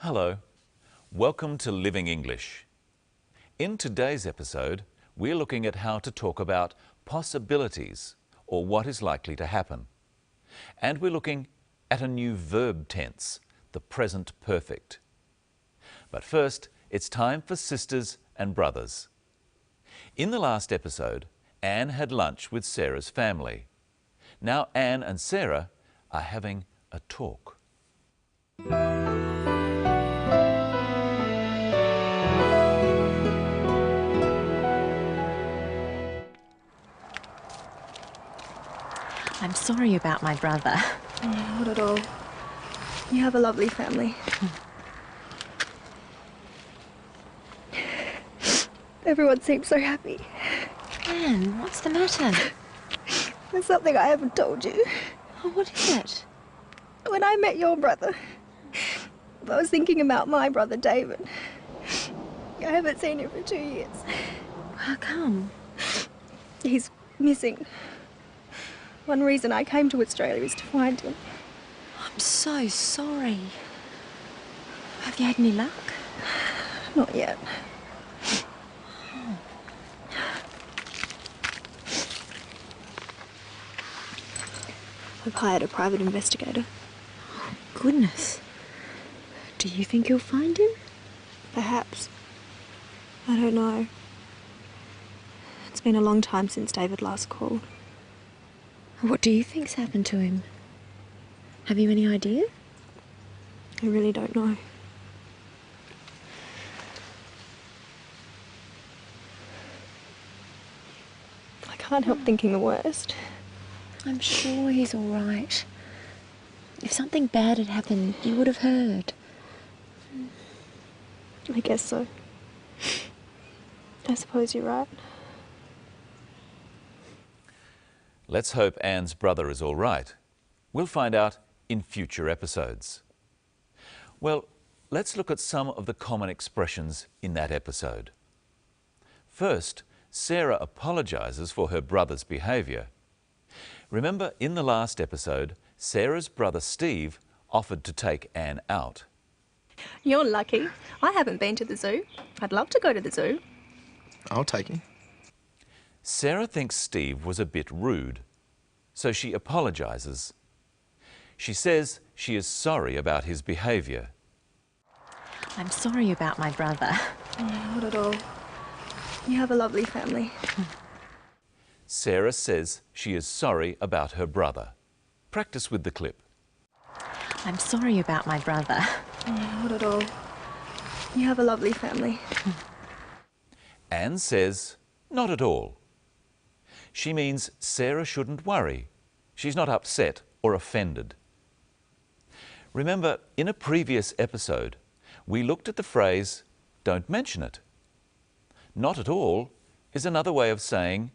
Hello, welcome to Living English. In today's episode, we're looking at how to talk about possibilities or what is likely to happen. And we're looking at a new verb tense, the present perfect. But first, it's time for sisters and brothers. In the last episode, Anne had lunch with Sarah's family. Now Anne and Sarah are having a talk. I'm sorry about my brother. Not at all. You have a lovely family. Everyone seems so happy. Anne, what's the matter? There's something I haven't told you. Oh, what is it? When I met your brother, I was thinking about my brother David. I haven't seen him for 2 years. How come? He's missing. One reason I came to Australia is to find him. I'm so sorry. Have you had any luck? Not yet. I've hired a private investigator. Goodness. Do you think you'll find him? Perhaps. I don't know. It's been a long time since David last called. What do you think's happened to him? Have you any idea? I really don't know. I can't help thinking the worst. I'm sure he's all right. If something bad had happened, you would have heard. I guess so. I suppose you're right. Let's hope Anne's brother is all right. We'll find out in future episodes. Well, let's look at some of the common expressions in that episode. First, Sarah apologises for her brother's behaviour. Remember, in the last episode, Sarah's brother Steve offered to take Anne out. You're lucky. I haven't been to the zoo. I'd love to go to the zoo. I'll take him. Sarah thinks Steve was a bit rude, so she apologises. She says she is sorry about his behaviour. I'm sorry about my brother. Not at all. You have a lovely family. Sarah says she is sorry about her brother. Practice with the clip. I'm sorry about my brother. Not at all. You have a lovely family. Anne says, not at all. She means Sarah shouldn't worry. She's not upset or offended. Remember, in a previous episode, we looked at the phrase, don't mention it. Not at all is another way of saying,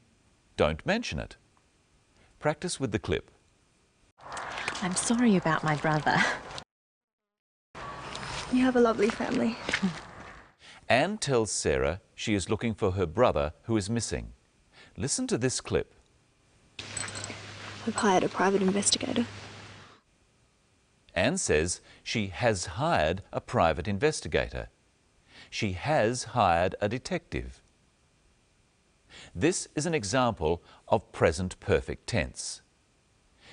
don't mention it. Practice with the clip. I'm sorry about my brother. You have a lovely family. Anne tells Sarah she is looking for her brother who is missing. Listen to this clip. I've hired a private investigator. Anne says she has hired a private investigator. She has hired a detective. This is an example of present perfect tense.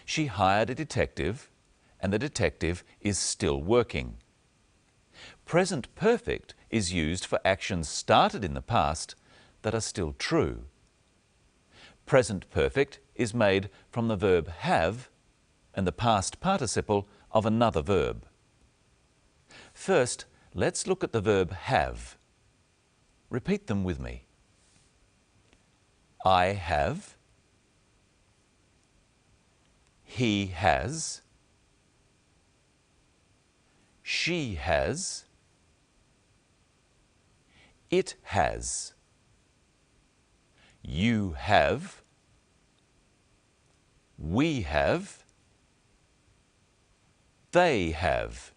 She hired a detective, and the detective is still working. Present perfect is used for actions started in the past that are still true. Present perfect is made from the verb have and the past participle of another verb. First, let's look at the verb have. Repeat them with me. I have. He has. She has. It has. You have. We have. They have.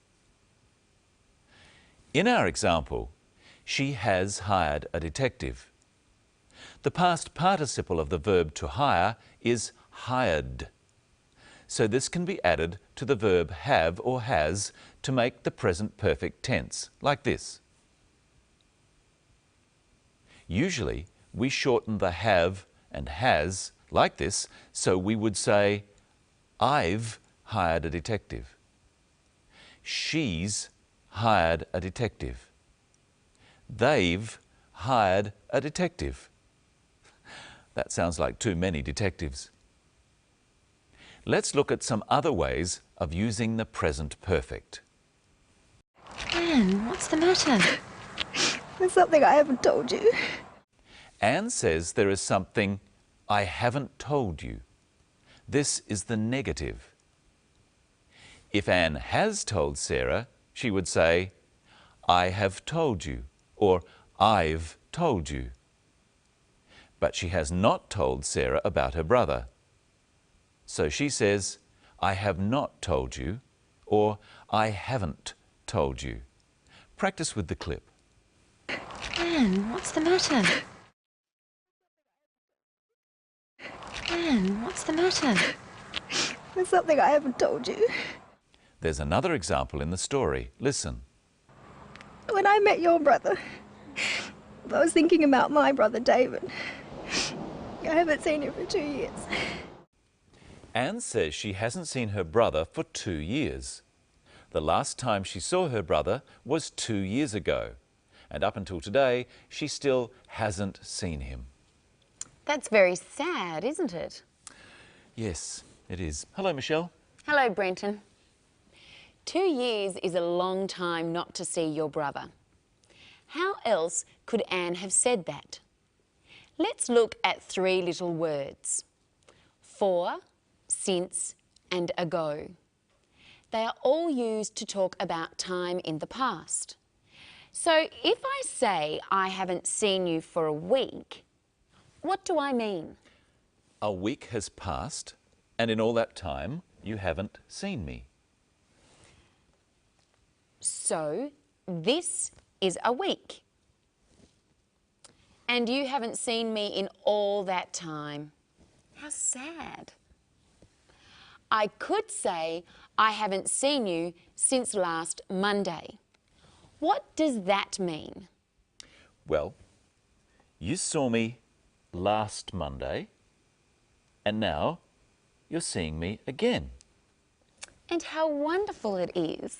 In our example, she has hired a detective. The past participle of the verb to hire is hired. So this can be added to the verb have or has to make the present perfect tense, like this. Usually, we shorten the have and has like this, so we would say, I've hired a detective. She's hired a detective. They've hired a detective. That sounds like too many detectives. Let's look at some other ways of using the present perfect. Anne, what's the matter? There's something I haven't told you. Anne says there is something I haven't told you. This is the negative. If Anne has told Sarah, she would say, I have told you, or I've told you. But she has not told Sarah about her brother. So she says, I have not told you, or I haven't told you. Practice with the clip. Anne, what's the matter? Anne, what's the matter? There's something I haven't told you. There's another example in the story. Listen. When I met your brother, I was thinking about my brother David. I haven't seen him for 2 years. Anne says she hasn't seen her brother for 2 years. The last time she saw her brother was 2 years ago, and up until today, she still hasn't seen him. That's very sad, isn't it? Yes, it is. Hello, Michelle. Hello, Brenton. 2 years is a long time not to see your brother. How else could Anne have said that? Let's look at 3 little words. For, since, and ago. They are all used to talk about time in the past. So if I say I haven't seen you for a week, what do I mean? A week has passed, and in all that time, you haven't seen me. So this is a week. And you haven't seen me in all that time. How sad. I could say I haven't seen you since last Monday. What does that mean? Well, you saw me last Monday, and now you're seeing me again. And how wonderful it is.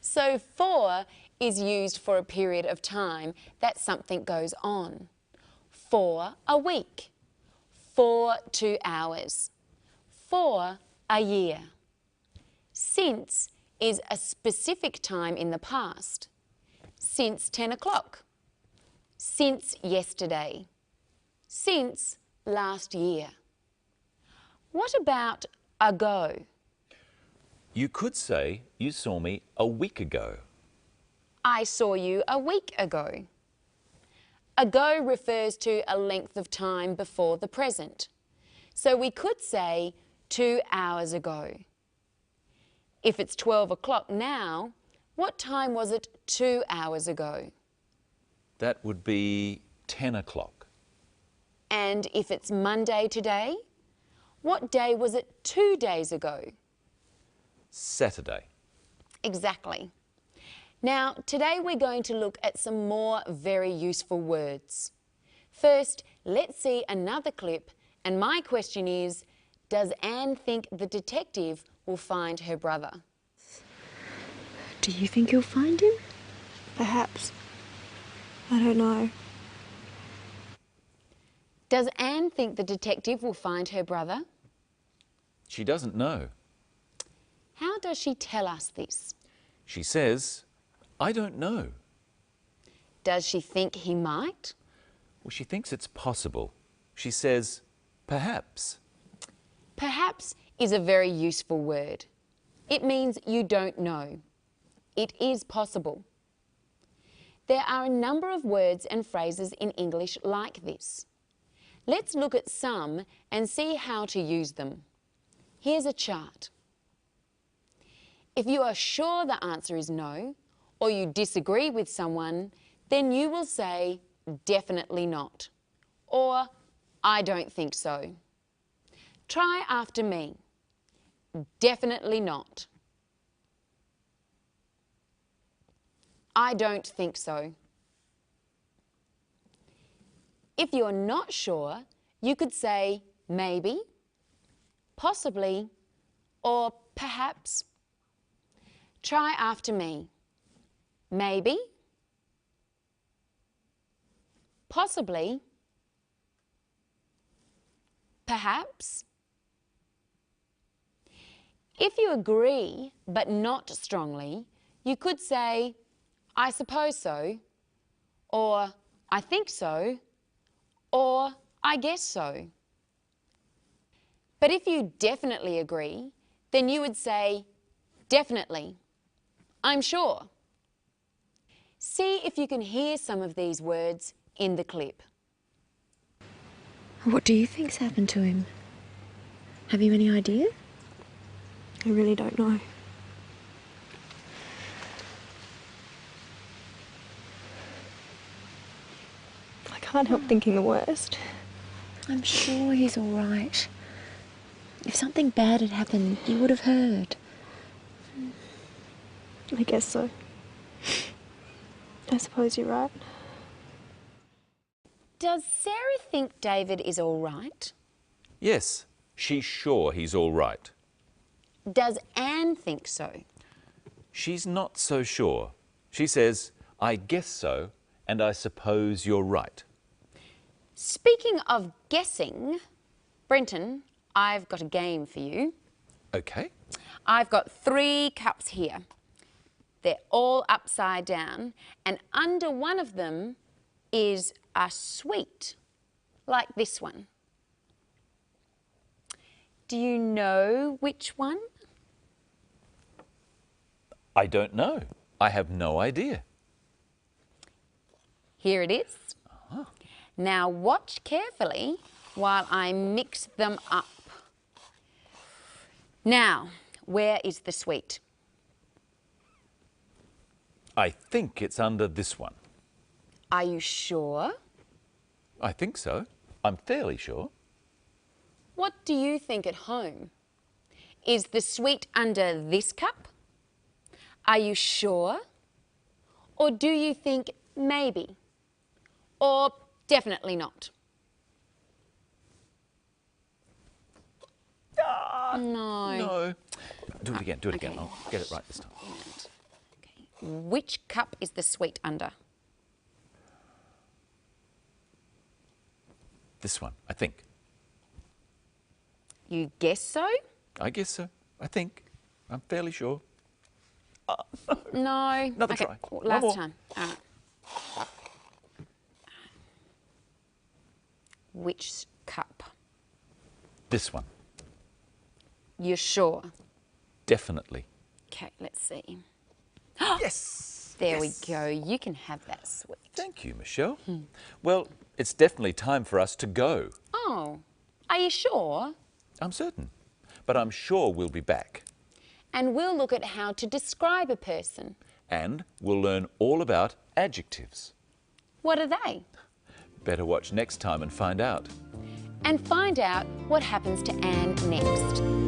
So for is used for a period of time that something goes on. For a week. For 2 hours. For a year. Since is a specific time in the past. Since 10 o'clock. Since yesterday. Since last year. What about ago? You could say you saw me a week ago. I saw you a week ago. Ago refers to a length of time before the present. So we could say 2 hours ago. If it's 12 o'clock now, what time was it 2 hours ago? That would be 10 o'clock. And if it's Monday today, what day was it 2 days ago? Saturday. Exactly. Now, today we're going to look at some more very useful words. First, let's see another clip, and my question is, does Anne think the detective will find her brother? Do you think he'll find him? Perhaps. I don't know. Does Anne think the detective will find her brother? She doesn't know. How does she tell us this? She says, I don't know. Does she think he might? Well, she thinks it's possible. She says, perhaps. Perhaps is a very useful word. It means you don't know. It is possible. There are a number of words and phrases in English like this. Let's look at some and see how to use them. Here's a chart. If you are sure the answer is no, or you disagree with someone, then you will say, definitely not, or I don't think so. Try after me. definitely not. I don't think so. If you're not sure, you could say maybe, possibly, or perhaps. Try after me. Maybe, possibly, perhaps. If you agree, but not strongly, you could say, I suppose so, or I think so, or I guess so. But if you definitely agree, then you would say, definitely, I'm sure. See if you can hear some of these words in the clip. What do you think's happened to him? Have you any idea? I really don't know. I can't help thinking the worst. I'm sure he's all right. If something bad had happened, you would have heard. I guess so. I suppose you're right. Does Sarah think David is all right? Yes, she's sure he's all right. Does Anne think so? She's not so sure. She says, I guess so, and I suppose you're right. Speaking of guessing, Brenton, I've got a game for you. Okay. I've got 3 cups here. They're all upside down, and under one of them is a sweet, like this one. Do you know which one? I don't know. I have no idea. Here it is. Now watch carefully while I mix them up. Now, where is the sweet? I think it's under this one. Are you sure? I think so. I'm fairly sure. What do you think at home? Is the sweet under this cup? Are you sure? Or do you think maybe? Or definitely not? No. No. Do it again, do it again. I'll get it right this time. Okay. Which cup is the sweet under? This one, I think. You guess so? I guess so. I think. I'm fairly sure. No. Another okay. try. One Last more. time. All right. Which cup? This one. You're sure? Definitely. Okay, let's see. Yes! There we go. You can have that sweet. Thank you, Michelle. Well, it's definitely time for us to go. Oh, are you sure? I'm certain. But I'm sure we'll be back. And we'll look at how to describe a person. And we'll learn all about adjectives. What are they? Better watch next time and find out. And find out what happens to Anne next.